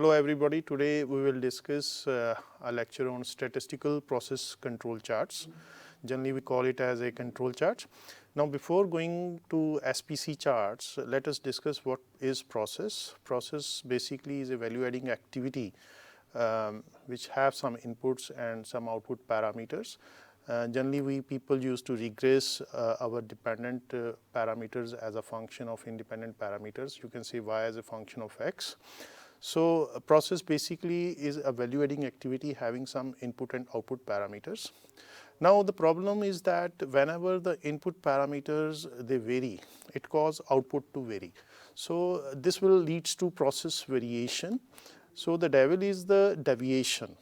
Hello everybody, today we will discuss a lecture on statistical process control charts. Generally we call it as a control chart. Now before going to SPC charts, let us discuss what is process. Process basically is a value adding activity which have some inputs and some output parameters. Generally we people used to regress our dependent parameters as a function of independent parameters. You can say y as a function of x. So a process basically is a value adding activity having some input and output parameters. Now the problem is that whenever the input parameters they vary, it causes output to vary. So this will leads to process variation. So the devil is the deviation.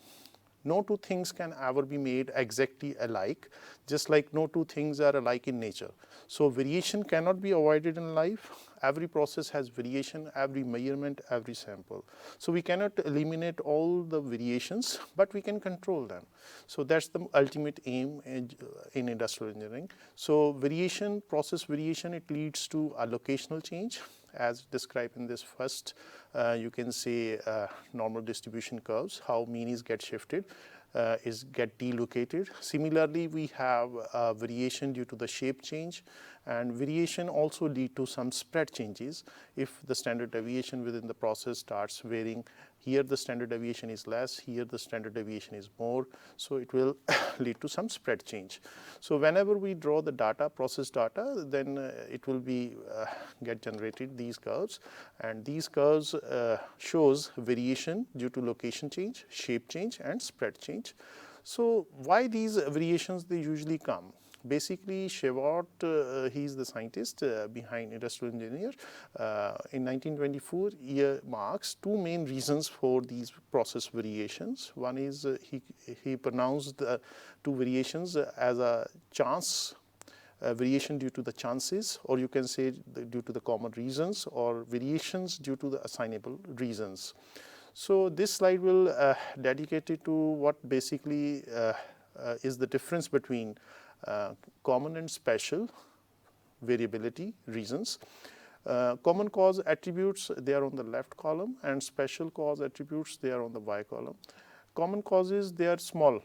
No two things can ever be made exactly alike, just like no two things are alike in nature. So variation cannot be avoided in life. Every process has variation, every measurement, every sample. So we cannot eliminate all the variations, but we can control them. So that's the ultimate aim in industrial engineering. So variation, process variation, it leads to a locational change. As described in this first, you can say normal distribution curves, how means get shifted, is get delocated. Similarly, we have variation due to the shape change, and variation also lead to some spread changes. If the standard deviation within the process starts varying, here the standard deviation is less, here the standard deviation is more, so it will lead to some spread change. So whenever we draw the data, process data, then it will be get generated these curves, and these curves shows variation due to location change, shape change and spread change. So why these variations they usually come? Basically, Shewhart, he is the scientist behind industrial engineer. In 1924, he marks two main reasons for these process variations. One is he pronounced the two variations as a chance variation due to the chances, or you can say due to the common reasons, or variations due to the assignable reasons. So this slide will dedicate it to what basically is the difference between common and special variability reasons. Common cause attributes, they are on the left column, and special cause attributes, they are on the y column. Common causes, they are small.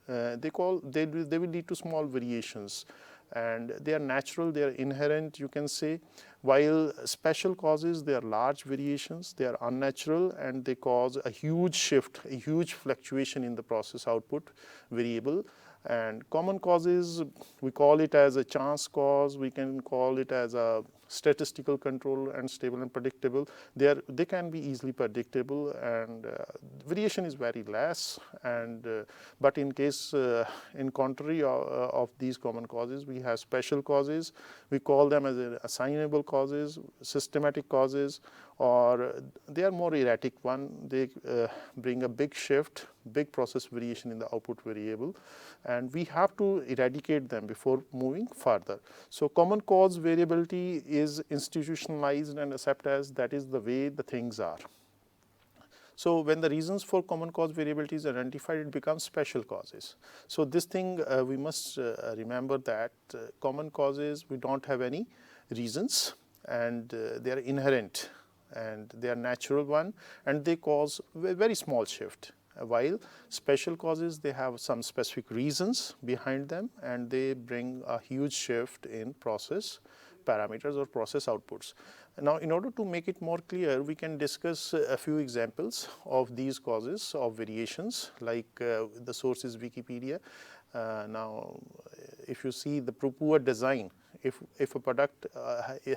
They will lead to small variations, and they are natural, they are inherent, you can say, while special causes, they are large variations, they are unnatural, and they cause a huge shift, a huge fluctuation in the process output variable. And common causes, we call it as a chance cause, we can call it as a statistical control and stable and predictable. They can be easily predictable, and variation is very less. And but in case in contrary of these common causes, we have special causes. We call them as assignable causes, systematic causes, or they are more erratic one. They bring a big shift, big process variation in the output variable, and we have to eradicate them before moving further. So common cause variability is institutionalized and accepted as that is the way the things are. So when the reasons for common cause variability is identified, it becomes special causes. So this thing we must remember that common causes, we don't have any reasons, and they are inherent, and they are natural one, and they cause a very small shift. While special causes, they have some specific reasons behind them, and they bring a huge shift in process parameters or process outputs. Now, in order to make it more clear, we can discuss a few examples of these causes of variations, like the source is Wikipedia. Now, if you see the poor design, if a product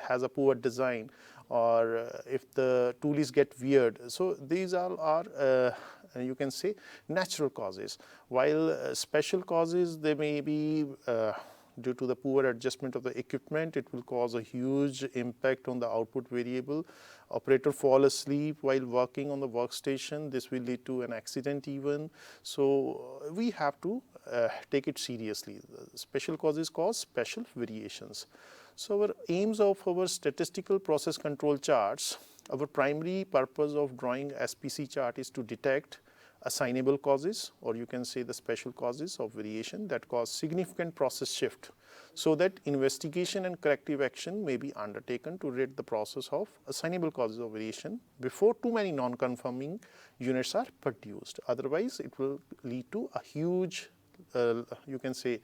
has a poor design, or if the toolies get weird, so these all are you can say natural causes, while special causes, they may be due to the poor adjustment of the equipment, it will cause a huge impact on the output variable. Operator fall asleep while working on the workstation, this will lead to an accident even. So we have to take it seriously. Special causes cause special variations. So our aims of our statistical process control charts, our primary purpose of drawing SPC chart is to detect assignable causes, or you can say the special causes of variation that cause significant process shift, so that investigation and corrective action may be undertaken to rid the process of assignable causes of variation before too many non-conforming units are produced. Otherwise, it will lead to a huge, you can say,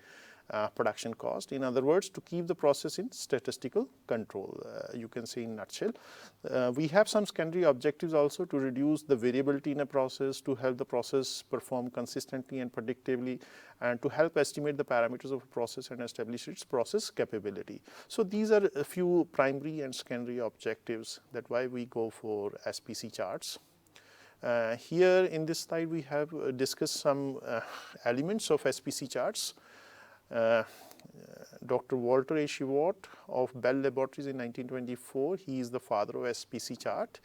production cost. In other words, to keep the process in statistical control, you can say in nutshell. We have some secondary objectives also to reduce the variability in a process, to help the process perform consistently and predictably, and to help estimate the parameters of a process and establish its process capability. So these are a few primary and secondary objectives that why we go for SPC charts. Here in this slide we have discussed some elements of SPC charts. Dr. Walter A. Shewart of Bell Laboratories in 1924, he is the father of SPC chart.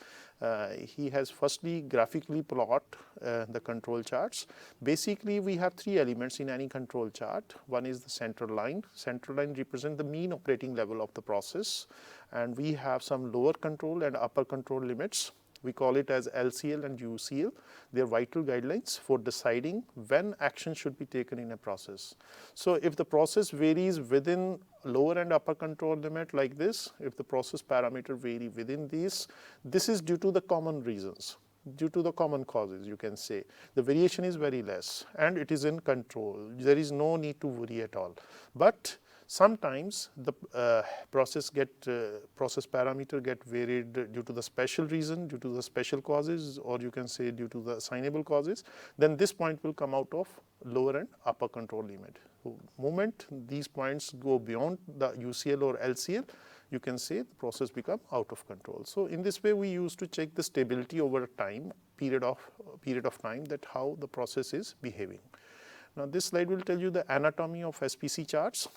He has firstly graphically plot the control charts. Basically, we have three elements in any control chart. One is the central line. Central line represents the mean operating level of the process, and we have some lower control and upper control limits. We call it as LCL and UCL. They are vital guidelines for deciding when action should be taken in a process. So if the process varies within lower and upper control limit like this, if the process parameter vary within these, this is due to the common reasons, due to the common causes, you can say. The variation is very less and it is in control. There is no need to worry at all. But sometimes the process parameter get varied due to the special reason, due to the special causes, or you can say due to the assignable causes. Then this point will come out of lower and upper control limit. So moment these points go beyond the UCL or LCL, you can say the process become out of control. So in this way we used to check the stability over a time, period of time, that how the process is behaving. Now this slide will tell you the anatomy of SPC charts.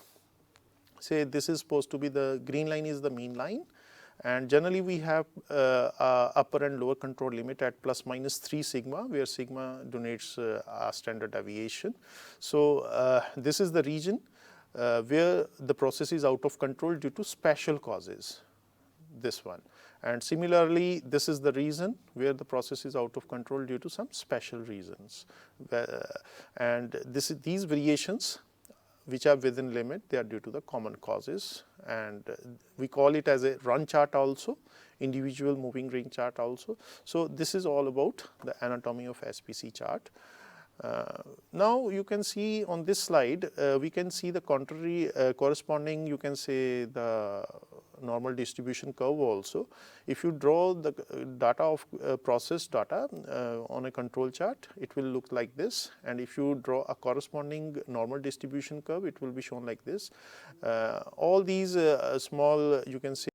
Say this is supposed to be the green line is the mean line, and generally we have upper and lower control limit at plus minus 3 sigma, where sigma denotes a standard deviation. So this is the region where the process is out of control due to special causes, this one. And similarly, this is the reason where the process is out of control due to some special reasons. And these variations which are within limit, they are due to the common causes, and we call it as a run chart also, individual moving ring chart also. So this is all about the anatomy of SPC chart. Now you can see on this slide, we can see the contrary corresponding, you can say the normal distribution curve also. If you draw the data of process data on a control chart, it will look like this, and if you draw a corresponding normal distribution curve, it will be shown like this. All these small, you can say,